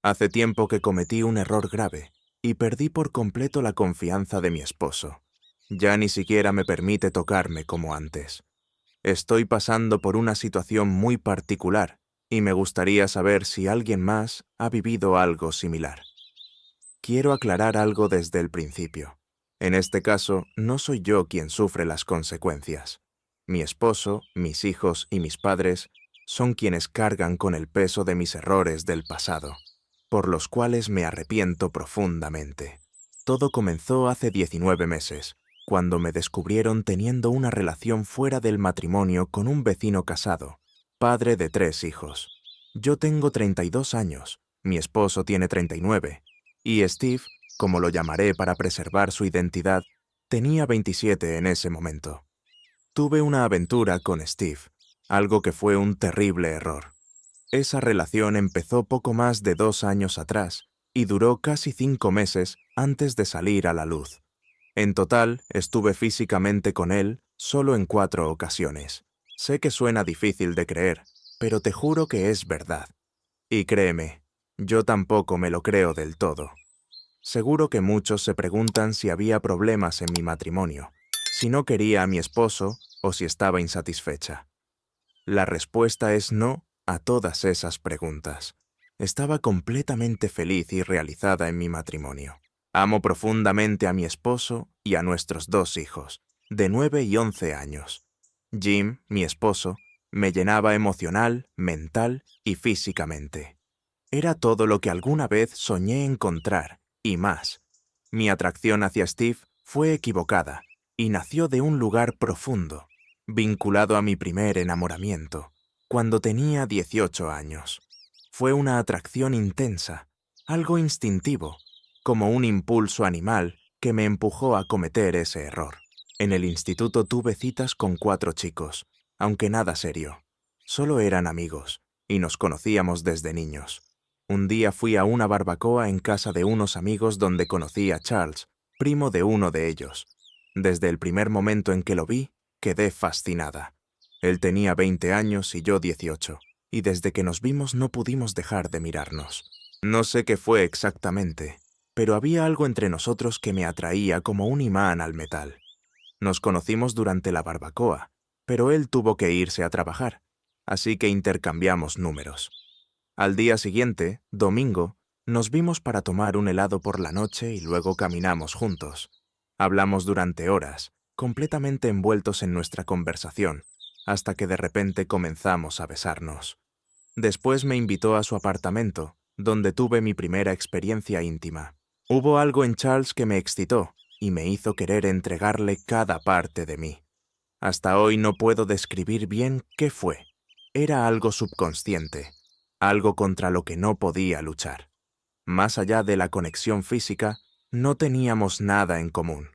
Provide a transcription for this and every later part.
Hace tiempo que cometí un error grave y perdí por completo la confianza de mi esposo. Ya ni siquiera me permite tocarme como antes. Estoy pasando por una situación muy particular y me gustaría saber si alguien más ha vivido algo similar. Quiero aclarar algo desde el principio. En este caso, no soy yo quien sufre las consecuencias. Mi esposo, mis hijos y mis padres son quienes cargan con el peso de mis errores del pasado, por los cuales me arrepiento profundamente. Todo comenzó hace 19 meses, cuando me descubrieron teniendo una relación fuera del matrimonio con un vecino casado, padre de 3 hijos. Yo tengo 32 años, mi esposo tiene 39, y Steve, como lo llamaré para preservar su identidad, tenía 27 en ese momento. Tuve una aventura con Steve, algo que fue un terrible error. Esa relación empezó poco más de 2 años atrás y duró casi 5 meses antes de salir a la luz. En total, estuve físicamente con él solo en 4 ocasiones. Sé que suena difícil de creer, pero te juro que es verdad. Y créeme, yo tampoco me lo creo del todo. Seguro que muchos se preguntan si había problemas en mi matrimonio, si no quería a mi esposo o si estaba insatisfecha. La respuesta es no a todas esas preguntas. Estaba completamente feliz y realizada en mi matrimonio. Amo profundamente a mi esposo y a nuestros 2 hijos, de 9 y 11 años. Jim, mi esposo, me llenaba emocional, mental y físicamente. Era todo lo que alguna vez soñé encontrar, y más. Mi atracción hacia Steve fue equivocada y nació de un lugar profundo, vinculado a mi primer enamoramiento, cuando tenía 18 años. Fue una atracción intensa, algo instintivo, como un impulso animal que me empujó a cometer ese error. En el instituto tuve citas con 4 chicos, aunque nada serio. Solo eran amigos, y nos conocíamos desde niños. Un día fui a una barbacoa en casa de unos amigos donde conocí a Charles, primo de uno de ellos. Desde el primer momento en que lo vi, quedé fascinada. Él tenía 20 años y yo 18, y desde que nos vimos no pudimos dejar de mirarnos. No sé qué fue exactamente, pero había algo entre nosotros que me atraía como un imán al metal. Nos conocimos durante la barbacoa, pero él tuvo que irse a trabajar, así que intercambiamos números. Al día siguiente, domingo, nos vimos para tomar un helado por la noche y luego caminamos juntos. Hablamos durante horas, completamente envueltos en nuestra conversación, hasta que de repente comenzamos a besarnos. Después me invitó a su apartamento, donde tuve mi primera experiencia íntima. Hubo algo en Charles que me excitó y me hizo querer entregarle cada parte de mí. Hasta hoy no puedo describir bien qué fue. Era algo subconsciente, algo contra lo que no podía luchar. Más allá de la conexión física, no teníamos nada en común.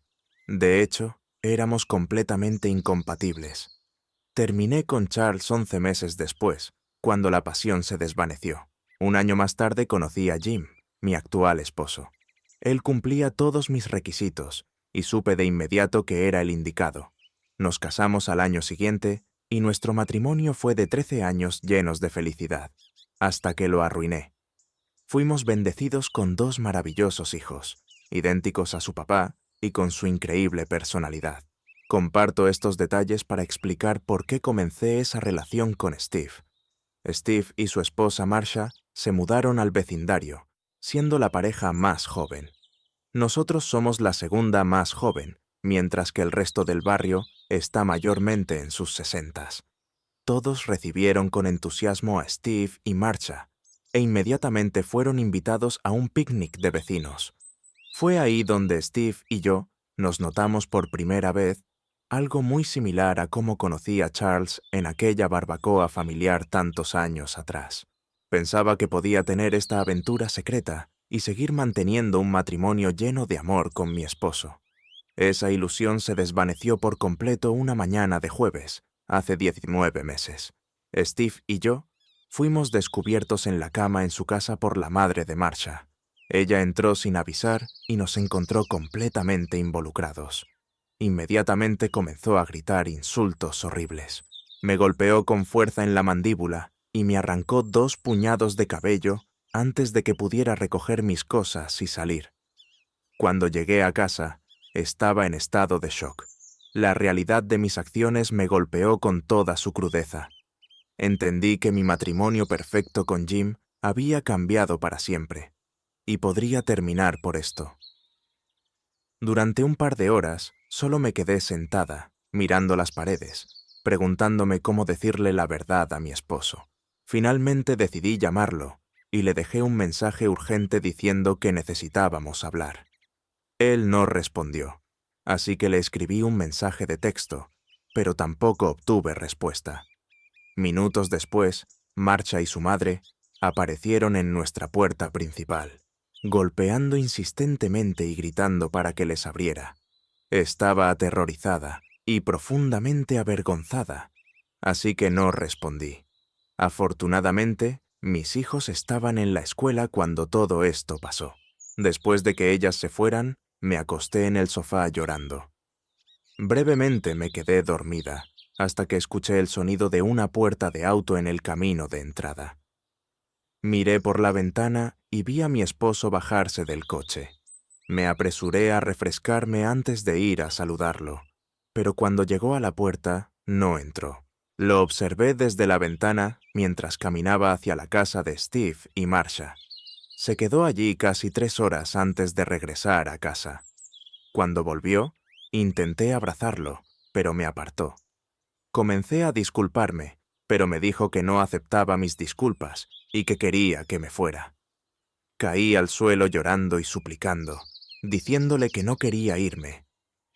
De hecho, éramos completamente incompatibles. Terminé con Charles 11 meses después, cuando la pasión se desvaneció. Un año más tarde conocí a Jim, mi actual esposo. Él cumplía todos mis requisitos, y supe de inmediato que era el indicado. Nos casamos al año siguiente, y nuestro matrimonio fue de 13 años llenos de felicidad, hasta que lo arruiné. Fuimos bendecidos con 2 maravillosos hijos, idénticos a su papá y con su increíble personalidad. Comparto estos detalles para explicar por qué comencé esa relación con Steve. Steve y su esposa Marsha se mudaron al vecindario, siendo la pareja más joven. Nosotros somos la segunda más joven, mientras que el resto del barrio está mayormente en sus 60s. Todos recibieron con entusiasmo a Steve y Marsha, e inmediatamente fueron invitados a un picnic de vecinos. Fue ahí donde Steve y yo nos notamos por primera vez algo muy similar a cómo conocí a Charles en aquella barbacoa familiar tantos años atrás. Pensaba que podía tener esta aventura secreta y seguir manteniendo un matrimonio lleno de amor con mi esposo. Esa ilusión se desvaneció por completo una mañana de jueves, hace 19 meses. Steve y yo fuimos descubiertos en la cama en su casa por la madre de Marsha. Ella entró sin avisar y nos encontró completamente involucrados. Inmediatamente comenzó a gritar insultos horribles. Me golpeó con fuerza en la mandíbula y me arrancó 2 puñados de cabello antes de que pudiera recoger mis cosas y salir. Cuando llegué a casa, estaba en estado de shock. La realidad de mis acciones me golpeó con toda su crudeza. Entendí que mi matrimonio perfecto con Jim había cambiado para siempre, y podría terminar por esto. Durante un par de horas, solo me quedé sentada, mirando las paredes, preguntándome cómo decirle la verdad a mi esposo. Finalmente decidí llamarlo, y le dejé un mensaje urgente diciendo que necesitábamos hablar. Él no respondió, así que le escribí un mensaje de texto, pero tampoco obtuve respuesta. Minutos después, Marcia y su madre aparecieron en nuestra puerta principal, golpeando insistentemente y gritando para que les abriera. Estaba aterrorizada y profundamente avergonzada, así que no respondí. Afortunadamente, mis hijos estaban en la escuela cuando todo esto pasó. Después de que ellas se fueran, me acosté en el sofá llorando. Brevemente me quedé dormida, hasta que escuché el sonido de una puerta de auto en el camino de entrada. Miré por la ventana y vi a mi esposo bajarse del coche. Me apresuré a refrescarme antes de ir a saludarlo, pero cuando llegó a la puerta, no entró. Lo observé desde la ventana mientras caminaba hacia la casa de Steve y Marcia. Se quedó allí casi 3 horas antes de regresar a casa. Cuando volvió, intenté abrazarlo, pero me apartó. Comencé a disculparme, pero me dijo que no aceptaba mis disculpas y que quería que me fuera. Caí al suelo llorando y suplicando, diciéndole que no quería irme,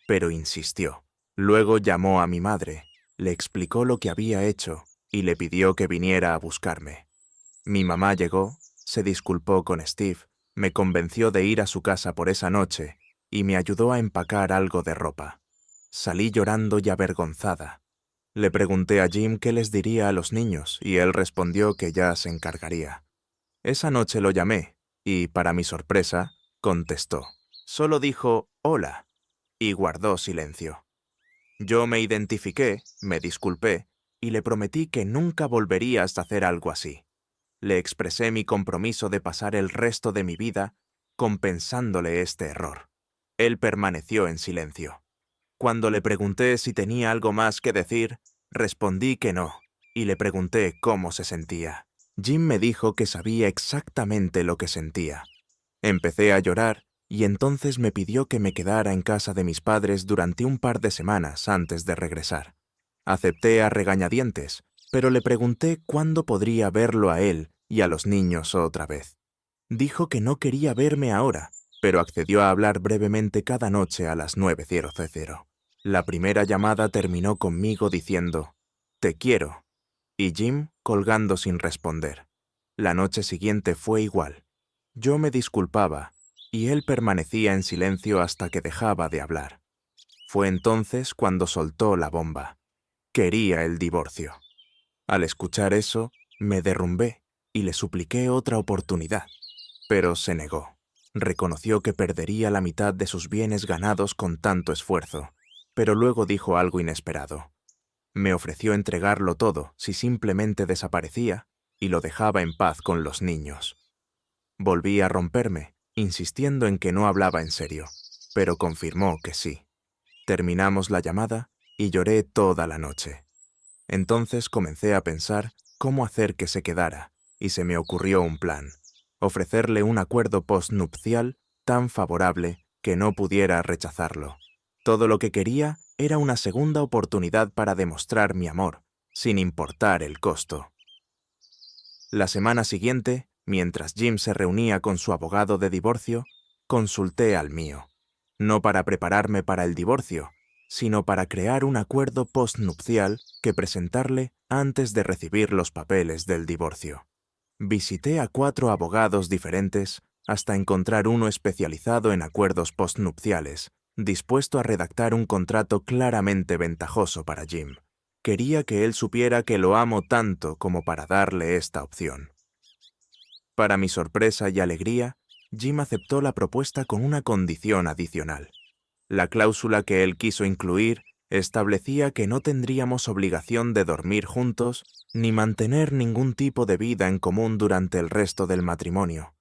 pero insistió. Luego llamó a mi madre, le explicó lo que había hecho y le pidió que viniera a buscarme. Mi mamá llegó, se disculpó con Steve, me convenció de ir a su casa por esa noche y me ayudó a empacar algo de ropa. Salí llorando y avergonzada. Le pregunté a Jim qué les diría a los niños y él respondió que ya se encargaría. Esa noche lo llamé y, para mi sorpresa, contestó. Solo dijo «hola» y guardó silencio. Yo me identifiqué, me disculpé y le prometí que nunca volvería hasta hacer algo así. Le expresé mi compromiso de pasar el resto de mi vida compensándole este error. Él permaneció en silencio. Cuando le pregunté si tenía algo más que decir, respondí que no, y le pregunté cómo se sentía. Jim me dijo que sabía exactamente lo que sentía. Empecé a llorar y entonces me pidió que me quedara en casa de mis padres durante un par de semanas antes de regresar. Acepté a regañadientes, pero le pregunté cuándo podría verlo a él y a los niños otra vez. Dijo que no quería verme ahora, pero accedió a hablar brevemente cada noche a las 9:00. La primera llamada terminó conmigo diciendo, «Te quiero», y Jim colgando sin responder. La noche siguiente fue igual. Yo me disculpaba, y él permanecía en silencio hasta que dejaba de hablar. Fue entonces cuando soltó la bomba. Quería el divorcio. Al escuchar eso, me derrumbé y le supliqué otra oportunidad, pero se negó. Reconoció que perdería la mitad de sus bienes ganados con tanto esfuerzo, pero luego dijo algo inesperado. Me ofreció entregarlo todo si simplemente desaparecía y lo dejaba en paz con los niños. Volví a romperme, insistiendo en que no hablaba en serio, pero confirmó que sí. Terminamos la llamada y lloré toda la noche. Entonces comencé a pensar cómo hacer que se quedara, y se me ocurrió un plan: ofrecerle un acuerdo postnupcial tan favorable que no pudiera rechazarlo. Todo lo que quería era una segunda oportunidad para demostrar mi amor, sin importar el costo. La semana siguiente, mientras Jim se reunía con su abogado de divorcio, consulté al mío, no para prepararme para el divorcio, sino para crear un acuerdo postnupcial que presentarle antes de recibir los papeles del divorcio. Visité a 4 abogados diferentes hasta encontrar uno especializado en acuerdos postnupciales, dispuesto a redactar un contrato claramente ventajoso para Jim. Quería que él supiera que lo amo tanto como para darle esta opción. Para mi sorpresa y alegría, Jim aceptó la propuesta con una condición adicional. La cláusula que él quiso incluir Establecía que no tendríamos obligación de dormir juntos ni mantener ningún tipo de vida en común durante el resto del matrimonio.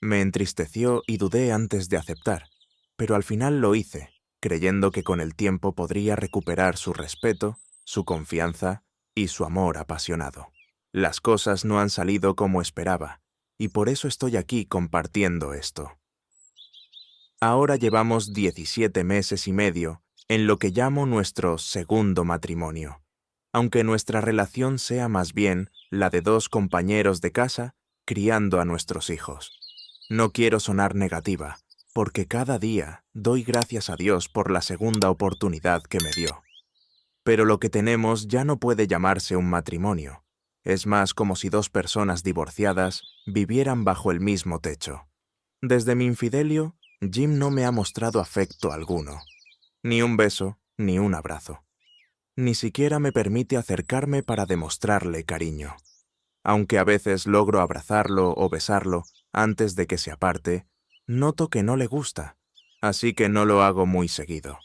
Me entristeció y dudé antes de aceptar, pero al final lo hice, creyendo que con el tiempo podría recuperar su respeto, su confianza y su amor apasionado. Las cosas no han salido como esperaba, y por eso estoy aquí compartiendo esto. Ahora llevamos 17 meses y medio en lo que llamo nuestro segundo matrimonio, aunque nuestra relación sea más bien la de dos compañeros de casa criando a nuestros hijos. No quiero sonar negativa, porque cada día doy gracias a Dios por la segunda oportunidad que me dio. Pero lo que tenemos ya no puede llamarse un matrimonio. Es más como si dos personas divorciadas vivieran bajo el mismo techo. Desde mi infidelio, Jim no me ha mostrado afecto alguno. Ni un beso, ni un abrazo. Ni siquiera me permite acercarme para demostrarle cariño. Aunque a veces logro abrazarlo o besarlo antes de que se aparte, noto que no le gusta, así que no lo hago muy seguido.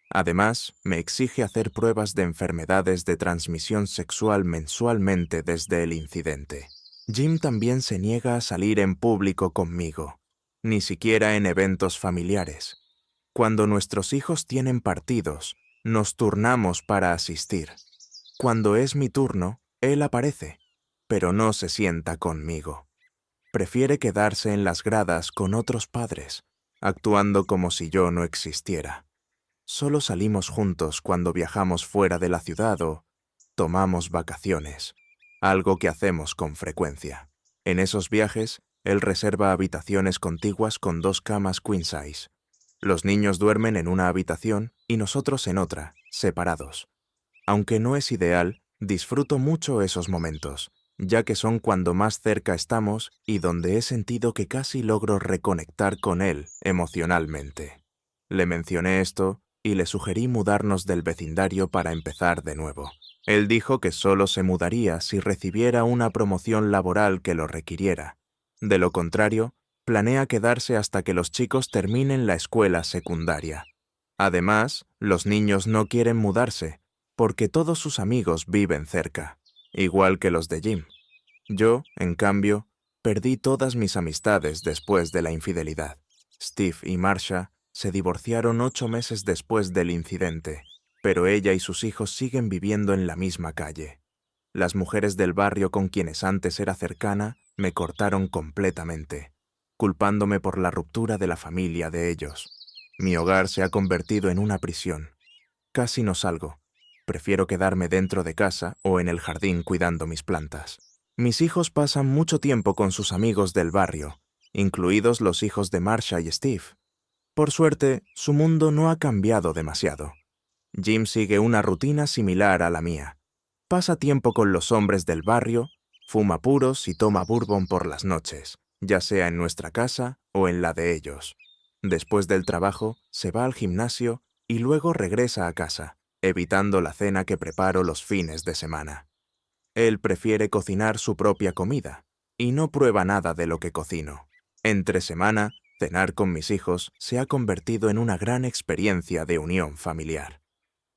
Además, me exige hacer pruebas de enfermedades de transmisión sexual mensualmente desde el incidente. Jim también se niega a salir en público conmigo, ni siquiera en eventos familiares. Cuando nuestros hijos tienen partidos, nos turnamos para asistir. Cuando es mi turno, él aparece, pero no se sienta conmigo. Prefiere quedarse en las gradas con otros padres, actuando como si yo no existiera. Solo salimos juntos cuando viajamos fuera de la ciudad o tomamos vacaciones, algo que hacemos con frecuencia. En esos viajes, él reserva habitaciones contiguas con 2 camas queen size. Los niños duermen en una habitación y nosotros en otra, separados. Aunque no es ideal, disfruto mucho esos momentos, ya que son cuando más cerca estamos y donde he sentido que casi logro reconectar con él emocionalmente. Le mencioné esto y le sugerí mudarnos del vecindario para empezar de nuevo. Él dijo que solo se mudaría si recibiera una promoción laboral que lo requiriera. De lo contrario, planea quedarse hasta que los chicos terminen la escuela secundaria. Además, los niños no quieren mudarse, porque todos sus amigos viven cerca, igual que los de Jim. Yo, en cambio, perdí todas mis amistades después de la infidelidad. Steve y Marsha se divorciaron 8 meses después del incidente, pero ella y sus hijos siguen viviendo en la misma calle. Las mujeres del barrio con quienes antes era cercana me cortaron completamente, culpándome por la ruptura de la familia de ellos. Mi hogar se ha convertido en una prisión. Casi no salgo. Prefiero quedarme dentro de casa o en el jardín cuidando mis plantas. Mis hijos pasan mucho tiempo con sus amigos del barrio, incluidos los hijos de Marsha y Steve. Por suerte, su mundo no ha cambiado demasiado. Jim sigue una rutina similar a la mía. Pasa tiempo con los hombres del barrio, fuma puros y toma bourbon por las noches, ya sea en nuestra casa o en la de ellos. Después del trabajo, se va al gimnasio y luego regresa a casa, evitando la cena que preparo los fines de semana. Él prefiere cocinar su propia comida y no prueba nada de lo que cocino. Entre semana, cenar con mis hijos se ha convertido en una gran experiencia de unión familiar.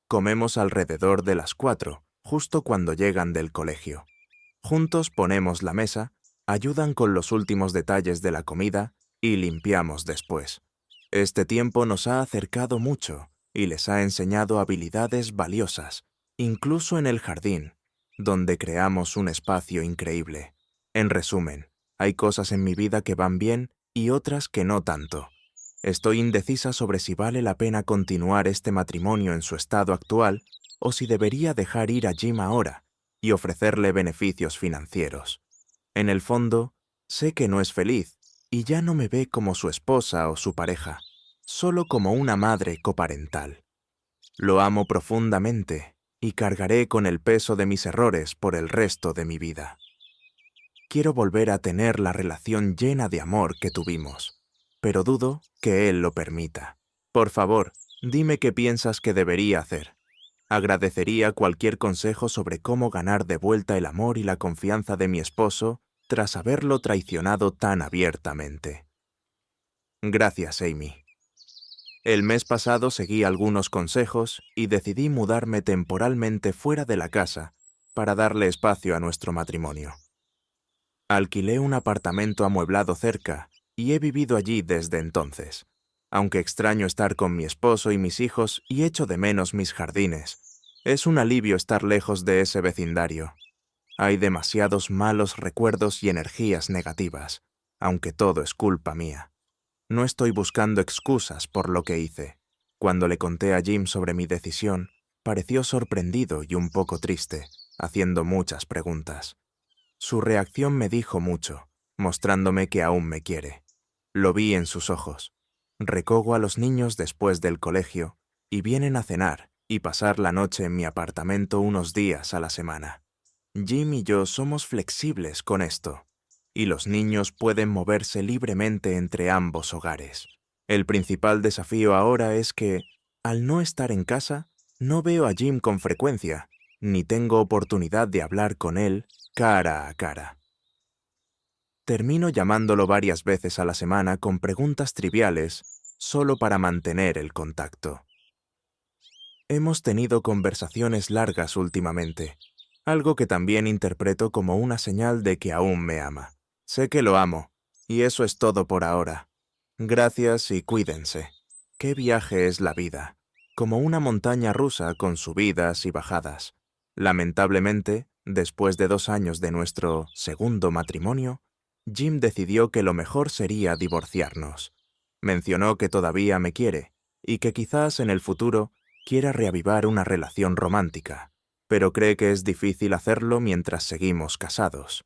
Comemos alrededor de las 4, justo cuando llegan del colegio. Juntos ponemos la mesa, ayudan con los últimos detalles de la comida y limpiamos después. Este tiempo nos ha acercado mucho y les ha enseñado habilidades valiosas, incluso en el jardín, donde creamos un espacio increíble. En resumen, hay cosas en mi vida que van bien y otras que no tanto. Estoy indecisa sobre si vale la pena continuar este matrimonio en su estado actual o si debería dejar ir a Jim ahora y ofrecerle beneficios financieros. En el fondo, sé que no es feliz y ya no me ve como su esposa o su pareja, solo como una madre coparental. Lo amo profundamente y cargaré con el peso de mis errores por el resto de mi vida. Quiero volver a tener la relación llena de amor que tuvimos, pero dudo que él lo permita. Por favor, dime qué piensas que debería hacer. Agradecería cualquier consejo sobre cómo ganar de vuelta el amor y la confianza de mi esposo tras haberlo traicionado tan abiertamente. Gracias, Amy. El mes pasado seguí algunos consejos y decidí mudarme temporalmente fuera de la casa para darle espacio a nuestro matrimonio. Alquilé un apartamento amueblado cerca y he vivido allí desde entonces. Aunque extraño estar con mi esposo y mis hijos y echo de menos mis jardines, es un alivio estar lejos de ese vecindario. Hay demasiados malos recuerdos y energías negativas, aunque todo es culpa mía. No estoy buscando excusas por lo que hice. Cuando le conté a Jim sobre mi decisión, pareció sorprendido y un poco triste, haciendo muchas preguntas. Su reacción me dijo mucho, mostrándome que aún me quiere. Lo vi en sus ojos. Recojo a los niños después del colegio y vienen a cenar y pasar la noche en mi apartamento unos días a la semana. Jim y yo somos flexibles con esto, y los niños pueden moverse libremente entre ambos hogares. El principal desafío ahora es que, al no estar en casa, no veo a Jim con frecuencia, ni tengo oportunidad de hablar con él cara a cara. Termino llamándolo varias veces a la semana con preguntas triviales, solo para mantener el contacto. Hemos tenido conversaciones largas últimamente, algo que también interpreto como una señal de que aún me ama. Sé que lo amo, y eso es todo por ahora. Gracias y cuídense. Qué viaje es la vida, como una montaña rusa con subidas y bajadas. Lamentablemente, después de 2 años de nuestro segundo matrimonio, Jim decidió que lo mejor sería divorciarnos. Mencionó que todavía me quiere, y que quizás en el futuro quiera reavivar una relación romántica, pero cree que es difícil hacerlo mientras seguimos casados.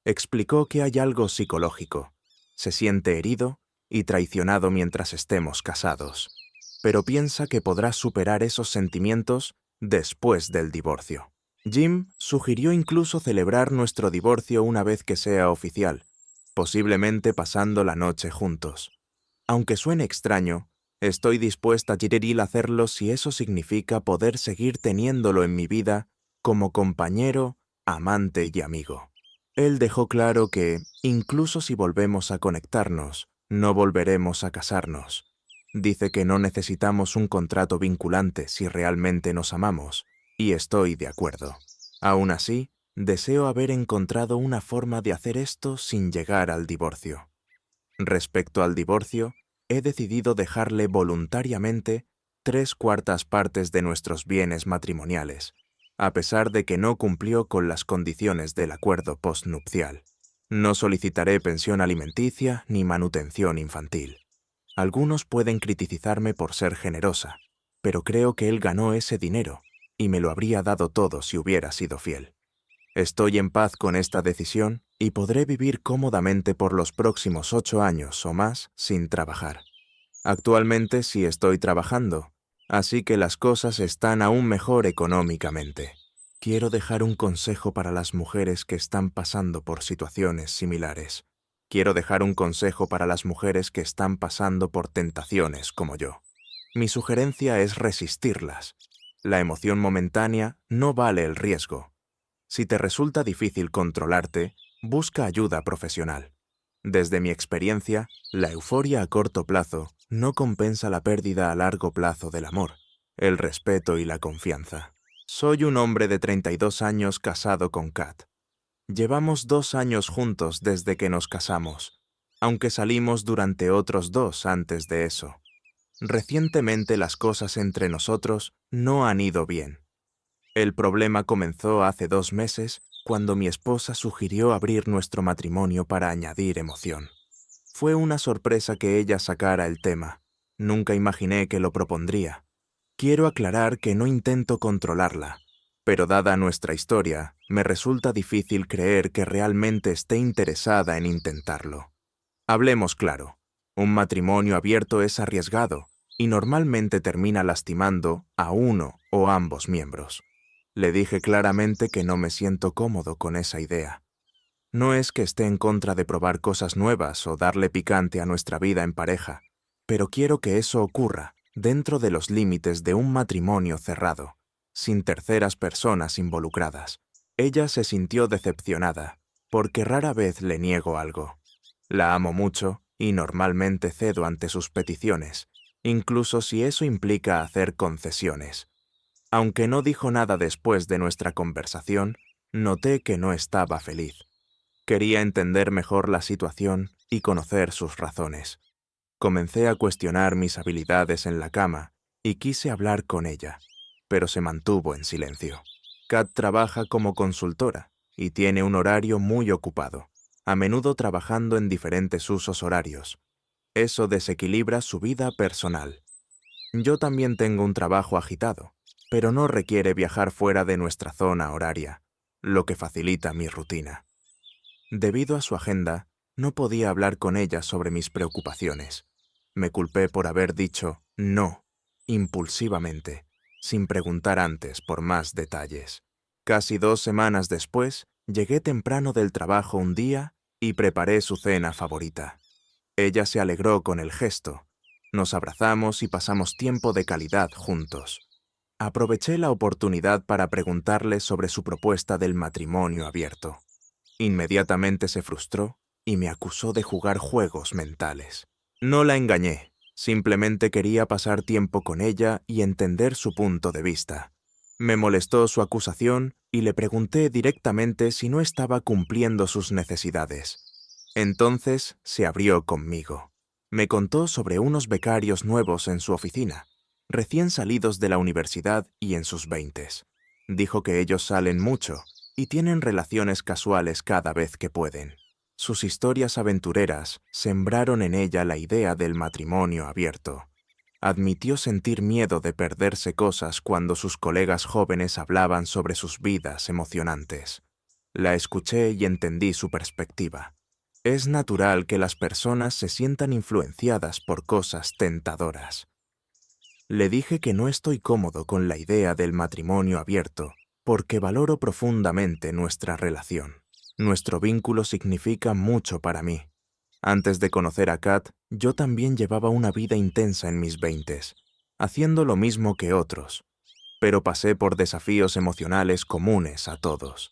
Explicó que hay algo psicológico. Se siente herido y traicionado mientras estemos casados, pero piensa que podrá superar esos sentimientos después del divorcio. Jim sugirió incluso celebrar nuestro divorcio una vez que sea oficial, posiblemente pasando la noche juntos. Aunque suene extraño, estoy dispuesta a querer hacerlo si eso significa poder seguir teniéndolo en mi vida como compañero, amante y amigo. Él dejó claro que, incluso si volvemos a conectarnos, no volveremos a casarnos. Dice que no necesitamos un contrato vinculante si realmente nos amamos, y estoy de acuerdo. Aún así, deseo haber encontrado una forma de hacer esto sin llegar al divorcio. Respecto al divorcio, he decidido dejarle voluntariamente 3/4 partes de nuestros bienes matrimoniales, a pesar de que no cumplió con las condiciones del acuerdo postnupcial. No solicitaré pensión alimenticia ni manutención infantil. Algunos pueden criticarme por ser generosa, pero creo que él ganó ese dinero y me lo habría dado todo si hubiera sido fiel. Estoy en paz con esta decisión y podré vivir cómodamente por los próximos 8 años o más sin trabajar. Actualmente sí estoy trabajando, así que las cosas están aún mejor económicamente. Quiero dejar un consejo para las mujeres que están pasando por situaciones similares. Quiero dejar un consejo para las mujeres que están pasando por tentaciones como yo. Mi sugerencia es resistirlas. La emoción momentánea no vale el riesgo. Si te resulta difícil controlarte, busca ayuda profesional. Desde mi experiencia, la euforia a corto plazo no compensa la pérdida a largo plazo del amor, el respeto y la confianza. Soy un hombre de 32 años casado con Kat. Llevamos 2 años juntos desde que nos casamos, aunque salimos durante otros 2 antes de eso. Recientemente las cosas entre nosotros no han ido bien. El problema comenzó hace 2 meses, cuando mi esposa sugirió abrir nuestro matrimonio para añadir emoción. Fue una sorpresa que ella sacara el tema. Nunca imaginé que lo propondría. Quiero aclarar que no intento controlarla, pero dada nuestra historia, me resulta difícil creer que realmente esté interesada en intentarlo. Hablemos claro, un matrimonio abierto es arriesgado y normalmente termina lastimando a uno o ambos miembros. Le dije claramente que no me siento cómodo con esa idea. No es que esté en contra de probar cosas nuevas o darle picante a nuestra vida en pareja, pero quiero que eso ocurra dentro de los límites de un matrimonio cerrado, sin terceras personas involucradas. Ella se sintió decepcionada, porque rara vez le niego algo. La amo mucho y normalmente cedo ante sus peticiones, incluso si eso implica hacer concesiones. Aunque no dijo nada después de nuestra conversación, noté que no estaba feliz. Quería entender mejor la situación y conocer sus razones. Comencé a cuestionar mis habilidades en la cama y quise hablar con ella, pero se mantuvo en silencio. Kat trabaja como consultora y tiene un horario muy ocupado, a menudo trabajando en diferentes usos horarios. Eso desequilibra su vida personal. Yo también tengo un trabajo agitado, pero no requiere viajar fuera de nuestra zona horaria, lo que facilita mi rutina. Debido a su agenda, no podía hablar con ella sobre mis preocupaciones. Me culpé por haber dicho no, impulsivamente, sin preguntar antes por más detalles. Casi 2 semanas después, llegué temprano del trabajo un día y preparé su cena favorita. Ella se alegró con el gesto. Nos abrazamos y pasamos tiempo de calidad juntos. Aproveché la oportunidad para preguntarle sobre su propuesta del matrimonio abierto. Inmediatamente se frustró y me acusó de jugar juegos mentales. No la engañé, simplemente quería pasar tiempo con ella y entender su punto de vista. Me molestó su acusación y le pregunté directamente si no estaba cumpliendo sus necesidades. Entonces se abrió conmigo. Me contó sobre unos becarios nuevos en su oficina, recién salidos de la universidad y en sus 20s. Dijo que ellos salen mucho y tienen relaciones casuales cada vez que pueden. Sus historias aventureras sembraron en ella la idea del matrimonio abierto. Admitió sentir miedo de perderse cosas cuando sus colegas jóvenes hablaban sobre sus vidas emocionantes. La escuché y entendí su perspectiva. Es natural que las personas se sientan influenciadas por cosas tentadoras. Le dije que no estoy cómodo con la idea del matrimonio abierto, porque valoro profundamente nuestra relación. Nuestro vínculo significa mucho para mí. Antes de conocer a Kat, yo también llevaba una vida intensa en mis 20s, haciendo lo mismo que otros, pero pasé por desafíos emocionales comunes a todos.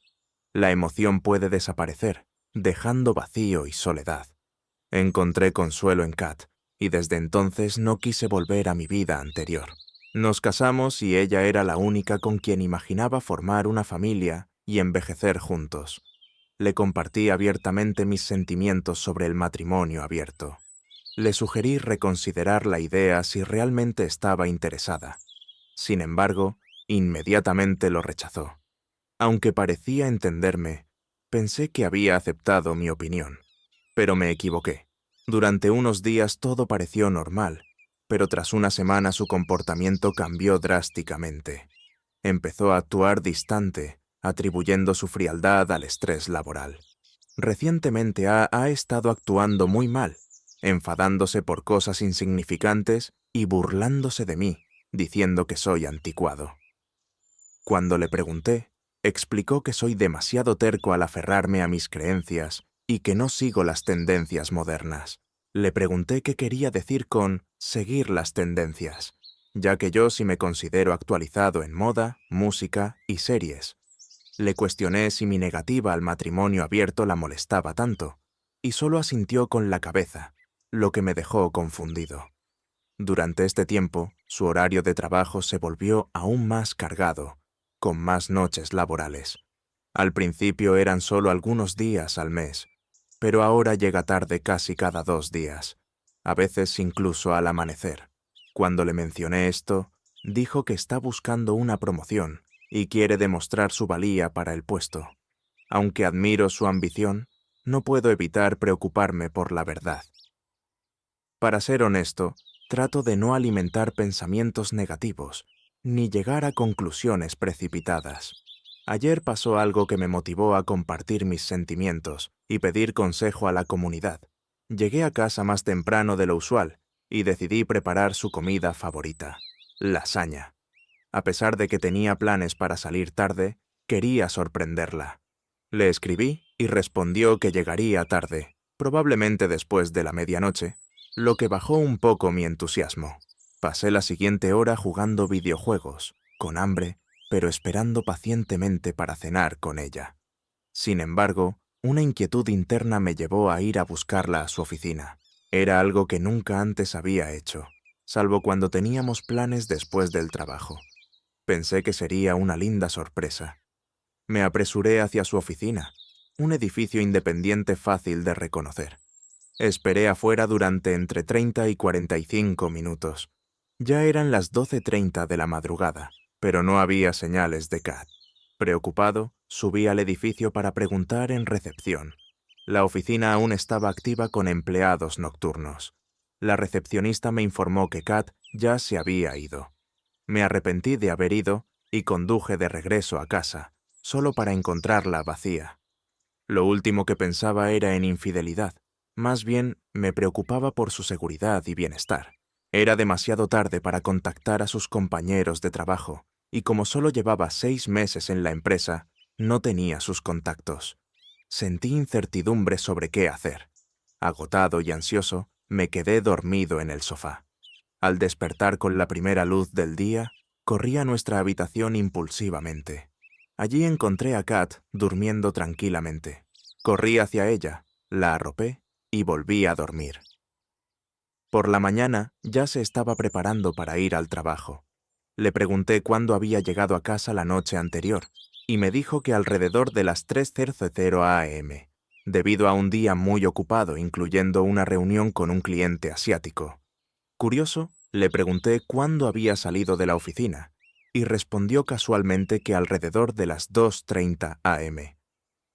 La emoción puede desaparecer, dejando vacío y soledad. Encontré consuelo en Kat, y desde entonces no quise volver a mi vida anterior. Nos casamos y ella era la única con quien imaginaba formar una familia y envejecer juntos. Le compartí abiertamente mis sentimientos sobre el matrimonio abierto. Le sugerí reconsiderar la idea si realmente estaba interesada. Sin embargo, inmediatamente lo rechazó. Aunque parecía entenderme, pensé que había aceptado mi opinión. Pero me equivoqué. Durante unos días todo pareció normal, pero tras una semana su comportamiento cambió drásticamente. Empezó a actuar distante, atribuyendo su frialdad al estrés laboral. Recientemente ha estado actuando muy mal, enfadándose por cosas insignificantes y burlándose de mí, diciendo que soy anticuado. Cuando le pregunté, explicó que soy demasiado terco al aferrarme a mis creencias y que no sigo las tendencias modernas. Le pregunté qué quería decir con seguir las tendencias, ya que yo sí me considero actualizado en moda, música y series. Le cuestioné si mi negativa al matrimonio abierto la molestaba tanto, y solo asintió con la cabeza, lo que me dejó confundido. Durante este tiempo, su horario de trabajo se volvió aún más cargado, con más noches laborales. Al principio eran solo algunos días al mes, pero ahora llega tarde casi cada 2 días, a veces incluso al amanecer. Cuando le mencioné esto, dijo que está buscando una promoción y quiere demostrar su valía para el puesto. Aunque admiro su ambición, no puedo evitar preocuparme por la verdad. Para ser honesto, trato de no alimentar pensamientos negativos, ni llegar a conclusiones precipitadas. Ayer pasó algo que me motivó a compartir mis sentimientos y pedir consejo a la comunidad. Llegué a casa más temprano de lo usual y decidí preparar su comida favorita, lasaña. A pesar de que tenía planes para salir tarde, quería sorprenderla. Le escribí y respondió que llegaría tarde, probablemente después de la medianoche, lo que bajó un poco mi entusiasmo. Pasé la siguiente hora jugando videojuegos, con hambre, pero esperando pacientemente para cenar con ella. Sin embargo, una inquietud interna me llevó a ir a buscarla a su oficina. Era algo que nunca antes había hecho. salvo cuando teníamos planes después del trabajo. Pensé que sería una linda sorpresa. Me apresuré hacia su oficina, un edificio independiente fácil de reconocer. Esperé afuera durante entre 30 y 45 minutos. Ya eran las 12:30 de la madrugada, pero no había señales de Kat. Preocupado, subí al edificio para preguntar en recepción. La oficina aún estaba activa con empleados nocturnos. La recepcionista me informó que Kat ya se había ido. Me arrepentí de haber ido y conduje de regreso a casa, solo para encontrarla vacía. Lo último que pensaba era en infidelidad. Más bien, me preocupaba por su seguridad y bienestar. Era demasiado tarde para contactar a sus compañeros de trabajo, y como solo llevaba 6 meses en la empresa, no tenía sus contactos. Sentí incertidumbre sobre qué hacer. Agotado y ansioso, me quedé dormido en el sofá. Al despertar con la primera luz del día, corrí a nuestra habitación impulsivamente. Allí encontré a Kat durmiendo tranquilamente. Corrí hacia ella, la arropé y volví a dormir. Por la mañana ya se estaba preparando para ir al trabajo. Le pregunté cuándo había llegado a casa la noche anterior y me dijo que alrededor de las 3:00 am, debido a un día muy ocupado, incluyendo una reunión con un cliente asiático. Curioso, le pregunté cuándo había salido de la oficina y respondió casualmente que alrededor de las 2:30 am,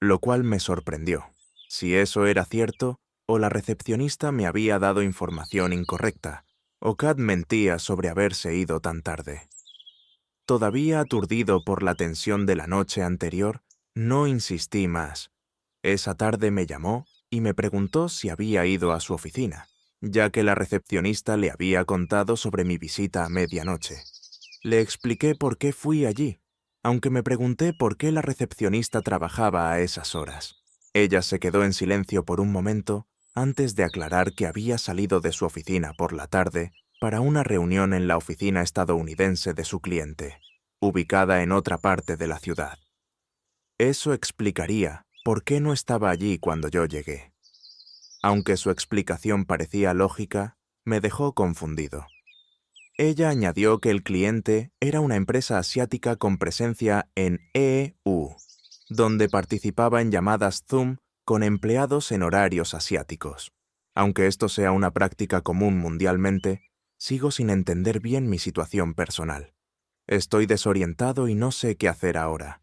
lo cual me sorprendió. Si eso era cierto, o la recepcionista me había dado información incorrecta, o Kat mentía sobre haberse ido tan tarde. Todavía aturdido por la tensión de la noche anterior, no insistí más. Esa tarde me llamó y me preguntó si había ido a su oficina, ya que la recepcionista le había contado sobre mi visita a medianoche. Le expliqué por qué fui allí, aunque me pregunté por qué la recepcionista trabajaba a esas horas. Ella se quedó en silencio por un momento antes de aclarar que había salido de su oficina por la tarde para una reunión en la oficina estadounidense de su cliente, ubicada en otra parte de la ciudad. Eso explicaría por qué no estaba allí cuando yo llegué. Aunque su explicación parecía lógica, me dejó confundido. Ella añadió que el cliente era una empresa asiática con presencia en EU, donde participaba en llamadas Zoom con empleados en horarios asiáticos. Aunque esto sea una práctica común mundialmente, sigo sin entender bien mi situación personal. Estoy desorientado y no sé qué hacer ahora.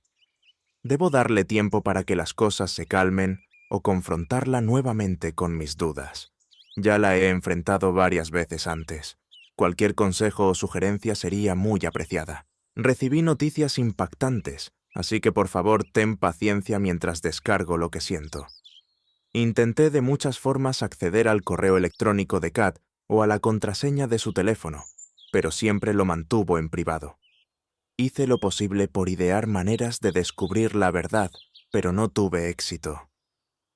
¿Debo darle tiempo para que las cosas se calmen o confrontarla nuevamente con mis dudas? Ya la he enfrentado varias veces antes. Cualquier consejo o sugerencia sería muy apreciada. Recibí noticias impactantes, así que por favor ten paciencia mientras descargo lo que siento. Intenté de muchas formas acceder al correo electrónico de Kat o a la contraseña de su teléfono, pero siempre lo mantuvo en privado. Hice lo posible por idear maneras de descubrir la verdad, pero no tuve éxito.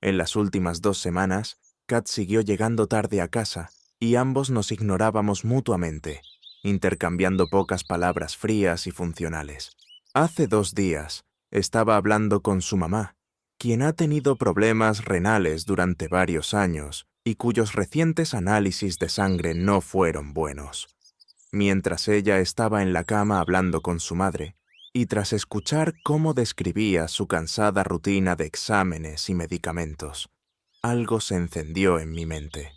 En las últimas 2 semanas, Kat siguió llegando tarde a casa y ambos nos ignorábamos mutuamente, intercambiando pocas palabras frías y funcionales. Hace 2 días, estaba hablando con su mamá, quien ha tenido problemas renales durante varios años y cuyos recientes análisis de sangre no fueron buenos. Mientras ella estaba en la cama hablando con su madre, y tras escuchar cómo describía su cansada rutina de exámenes y medicamentos, algo se encendió en mi mente.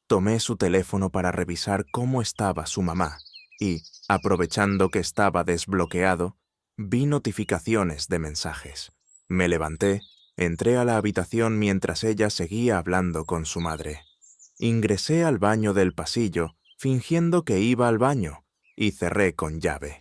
Tomé su teléfono para revisar cómo estaba su mamá y, aprovechando que estaba desbloqueado, vi notificaciones de mensajes. Me levanté, entré a la habitación mientras ella seguía hablando con su madre. Ingresé al baño del pasillo, fingiendo que iba al baño, y cerré con llave.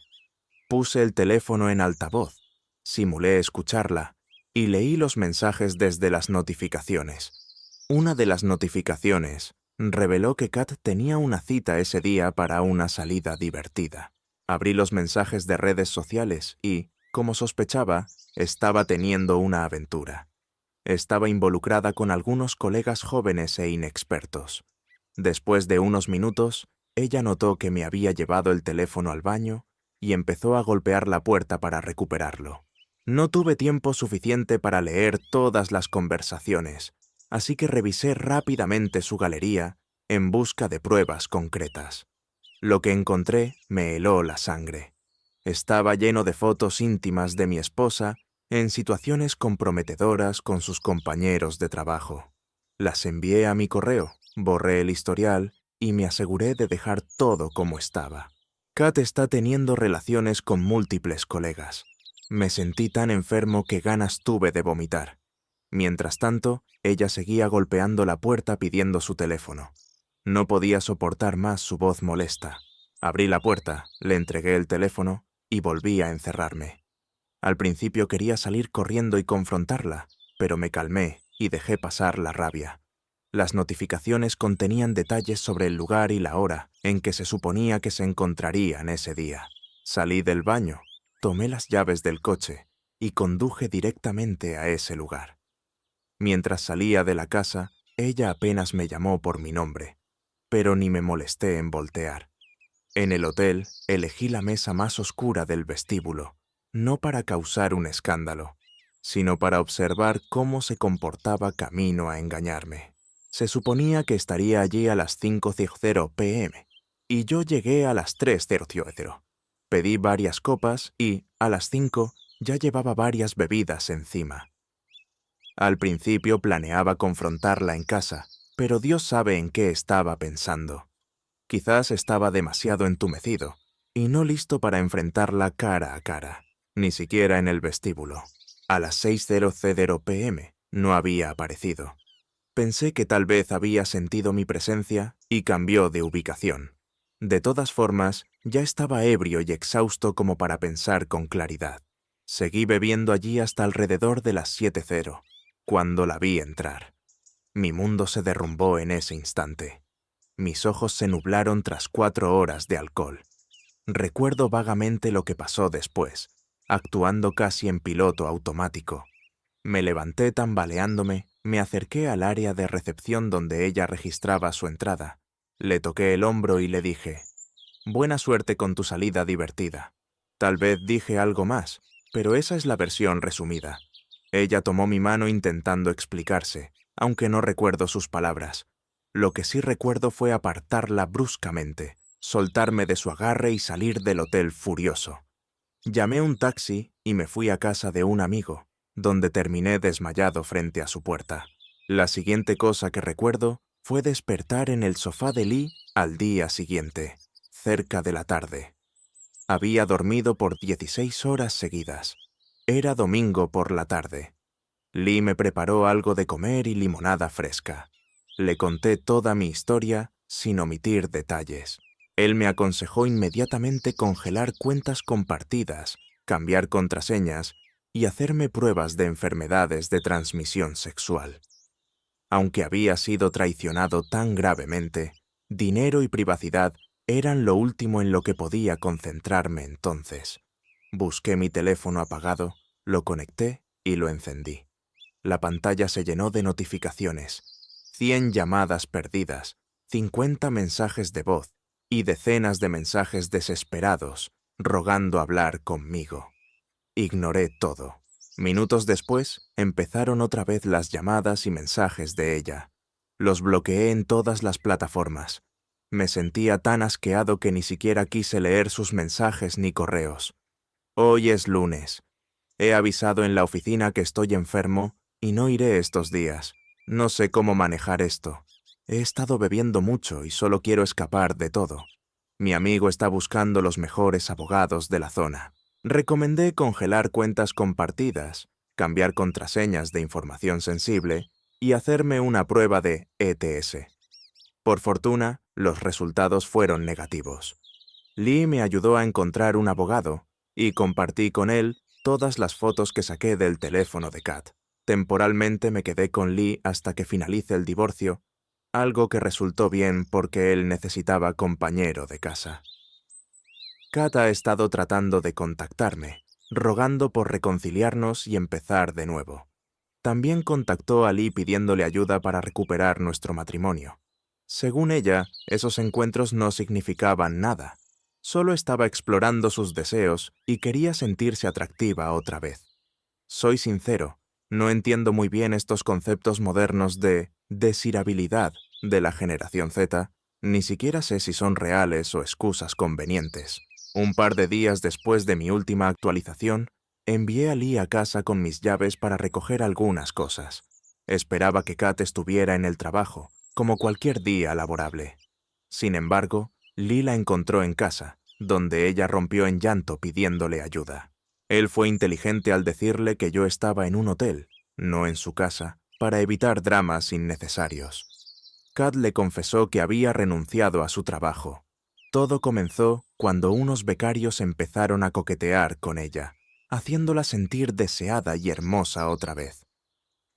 Puse el teléfono en altavoz, simulé escucharla, y leí los mensajes desde las notificaciones. Una de las notificaciones reveló que Kat tenía una cita ese día para una salida divertida. Abrí los mensajes de redes sociales y, como sospechaba, estaba teniendo una aventura. Estaba involucrada con algunos colegas jóvenes e inexpertos. Después de unos minutos, ella notó que me había llevado el teléfono al baño y empezó a golpear la puerta para recuperarlo. No tuve tiempo suficiente para leer todas las conversaciones, así que revisé rápidamente su galería en busca de pruebas concretas. Lo que encontré me heló la sangre. Estaba lleno de fotos íntimas de mi esposa en situaciones comprometedoras con sus compañeros de trabajo. Las envié a mi correo, borré el historial y me aseguré de dejar todo como estaba. Kat está teniendo relaciones con múltiples colegas. Me sentí tan enfermo que ganas tuve de vomitar. Mientras tanto, ella seguía golpeando la puerta pidiendo su teléfono. No podía soportar más su voz molesta. Abrí la puerta, le entregué el teléfono y volví a encerrarme. Al principio quería salir corriendo y confrontarla, pero me calmé y dejé pasar la rabia. Las notificaciones contenían detalles sobre el lugar y la hora en que se suponía que se encontrarían ese día. Salí del baño, tomé las llaves del coche y conduje directamente a ese lugar. Mientras salía de la casa, ella apenas me llamó por mi nombre, pero ni me molesté en voltear. En el hotel, elegí la mesa más oscura del vestíbulo, no para causar un escándalo, sino para observar cómo se comportaba camino a engañarme. Se suponía que estaría allí a las 5:00 p.m. y yo llegué a las 3:00. Pedí varias copas y, a las 5, ya llevaba varias bebidas encima. Al principio planeaba confrontarla en casa, pero Dios sabe en qué estaba pensando. Quizás estaba demasiado entumecido y no listo para enfrentarla cara a cara, ni siquiera en el vestíbulo. A las 6:00 p.m. no había aparecido. Pensé que tal vez había sentido mi presencia y cambió de ubicación. De todas formas, ya estaba ebrio y exhausto como para pensar con claridad. Seguí bebiendo allí hasta alrededor de las 7:00, cuando la vi entrar. Mi mundo se derrumbó en ese instante. Mis ojos se nublaron tras 4 horas de alcohol. Recuerdo vagamente lo que pasó después, actuando casi en piloto automático. Me levanté tambaleándome, me acerqué al área de recepción donde ella registraba su entrada. Le toqué el hombro y le dije, «Buena suerte con tu salida divertida». Tal vez dije algo más, pero esa es la versión resumida. Ella tomó mi mano intentando explicarse, aunque no recuerdo sus palabras. Lo que sí recuerdo fue apartarla bruscamente, soltarme de su agarre y salir del hotel furioso. Llamé un taxi y me fui a casa de un amigo, donde terminé desmayado frente a su puerta. La siguiente cosa que recuerdo fue despertar en el sofá de Lee al día siguiente, cerca de la tarde. Había dormido por 16 horas seguidas. Era domingo por la tarde. Lee me preparó algo de comer y limonada fresca. Le conté toda mi historia sin omitir detalles. Él me aconsejó inmediatamente congelar cuentas compartidas, cambiar contraseñas y hacerme pruebas de enfermedades de transmisión sexual. Aunque había sido traicionado tan gravemente, dinero y privacidad eran lo último en lo que podía concentrarme entonces. Busqué mi teléfono apagado, lo conecté y lo encendí. La pantalla se llenó de notificaciones, 100 llamadas perdidas, 50 mensajes de voz y decenas de mensajes desesperados, rogando hablar conmigo. Ignoré todo. Minutos después, empezaron otra vez las llamadas y mensajes de ella. Los bloqueé en todas las plataformas. Me sentía tan asqueado que ni siquiera quise leer sus mensajes ni correos. Hoy es lunes. He avisado en la oficina que estoy enfermo y no iré estos días. No sé cómo manejar esto. He estado bebiendo mucho y solo quiero escapar de todo. Mi amigo está buscando los mejores abogados de la zona. Recomendé congelar cuentas compartidas, cambiar contraseñas de información sensible y hacerme una prueba de ETS. Por fortuna, los resultados fueron negativos. Lee me ayudó a encontrar un abogado y compartí con él todas las fotos que saqué del teléfono de Kat. Temporalmente me quedé con Lee hasta que finalice el divorcio, algo que resultó bien porque él necesitaba compañero de casa. Kat ha estado tratando de contactarme, rogando por reconciliarnos y empezar de nuevo. También contactó a Lee pidiéndole ayuda para recuperar nuestro matrimonio. Según ella, esos encuentros no significaban nada. Solo estaba explorando sus deseos y quería sentirse atractiva otra vez. Soy sincero, no entiendo muy bien estos conceptos modernos de desirabilidad de la generación Z, ni siquiera sé si son reales o excusas convenientes. Un par de días después de mi última actualización, envié a Lee a casa con mis llaves para recoger algunas cosas. Esperaba que Kat estuviera en el trabajo, como cualquier día laborable. Sin embargo, Lee la encontró en casa, donde ella rompió en llanto pidiéndole ayuda. Él fue inteligente al decirle que yo estaba en un hotel, no en su casa, para evitar dramas innecesarios. Kat le confesó que había renunciado a su trabajo. Todo comenzó cuando unos becarios empezaron a coquetear con ella, haciéndola sentir deseada y hermosa otra vez.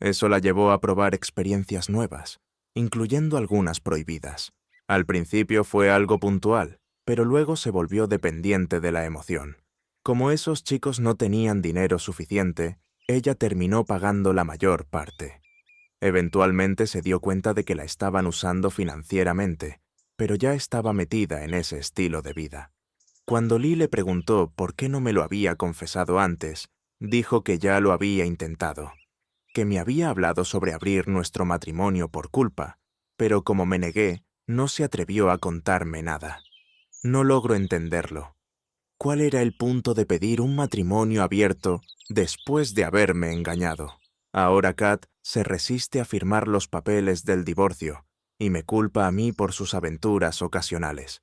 Eso la llevó a probar experiencias nuevas, incluyendo algunas prohibidas. Al principio fue algo puntual, pero luego se volvió dependiente de la emoción. Como esos chicos no tenían dinero suficiente, ella terminó pagando la mayor parte. Eventualmente se dio cuenta de que la estaban usando financieramente, pero ya estaba metida en ese estilo de vida. Cuando Lee le preguntó por qué no me lo había confesado antes, dijo que ya lo había intentado, que me había hablado sobre abrir nuestro matrimonio por culpa, pero como me negué, no se atrevió a contarme nada. No logro entenderlo. ¿Cuál era el punto de pedir un matrimonio abierto después de haberme engañado? Ahora Kat se resiste a firmar los papeles del divorcio y me culpa a mí por sus aventuras ocasionales,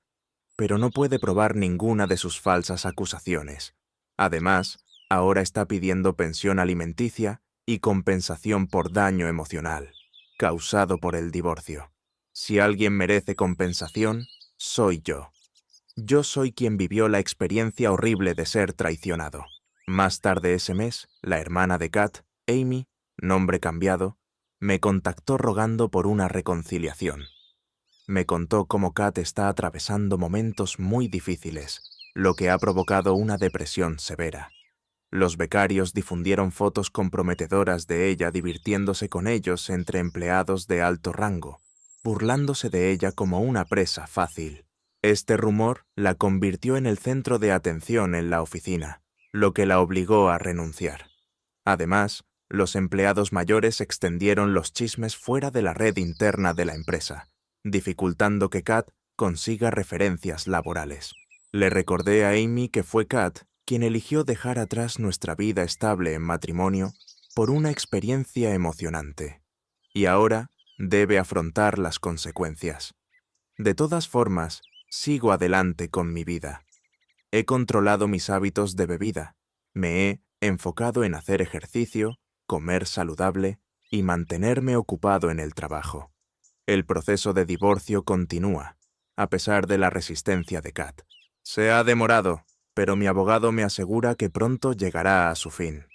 pero no puede probar ninguna de sus falsas acusaciones. Además, ahora está pidiendo pensión alimenticia y compensación por daño emocional, causado por el divorcio. Si alguien merece compensación, soy yo. Yo soy quien vivió la experiencia horrible de ser traicionado. Más tarde ese mes, la hermana de Kat, Amy, nombre cambiado, me contactó rogando por una reconciliación. Me contó cómo Kat está atravesando momentos muy difíciles, lo que ha provocado una depresión severa. Los becarios difundieron fotos comprometedoras de ella divirtiéndose con ellos entre empleados de alto rango, burlándose de ella como una presa fácil. Este rumor la convirtió en el centro de atención en la oficina, lo que la obligó a renunciar. Además, los empleados mayores extendieron los chismes fuera de la red interna de la empresa, dificultando que Kat consiga referencias laborales. Le recordé a Amy que fue Kat quien eligió dejar atrás nuestra vida estable en matrimonio por una experiencia emocionante, y ahora debe afrontar las consecuencias. De todas formas, sigo adelante con mi vida. He controlado mis hábitos de bebida, me he enfocado en hacer ejercicio, comer saludable y mantenerme ocupado en el trabajo. El proceso de divorcio continúa, a pesar de la resistencia de Kat. Se ha demorado, pero mi abogado me asegura que pronto llegará a su fin.